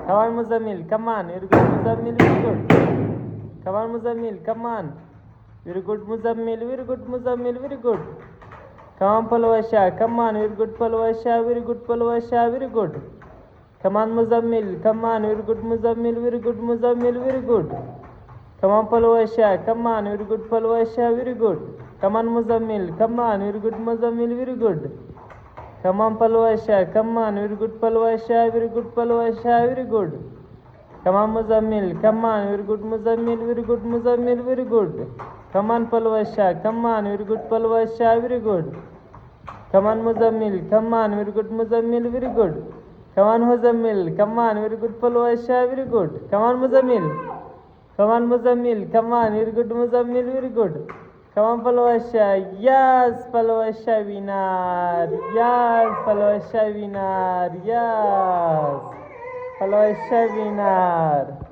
Come on, Muzammil. Come on. Very good, Muzammil. Very good. Come on, Muzammil. Come on. Very good, Muzammil. Very good, Muzammil. Very good. Come on, Palwasha. Come on. Very good, Palwasha. Very good, Palwasha. Very good. Come on, Muzammil. Come on. Very good, Muzammil. Very good, Muzammil. Very good. Come on, Palwasha. Come on. Very good, Palwasha. Very good. Come on, Muzammil. Come on. Very good, Muzammil. Very good. Come on, Palwasha. Come on. Very good, Palwasha. Very good, Palwasha. Very good. Come on, Muzammil. Come on. Very good, Muzammil. Very good, Muzammil. Very good. Come on, Palwasha. Come on. Very good, Palwasha. Very good. Come on, Muzammil. Come on. Very good, Muzammil. Very good. Come on, Muzammil. Come on. Very good, Palwasha. Very good. Come on, Muzammil. Come on, Muzammil. Come on. Very good, Muzammil. Very good. Come on, Palwasha. Yes, Palwasha winner. Yes, Palwasha winner. Yes, Palwasha winner.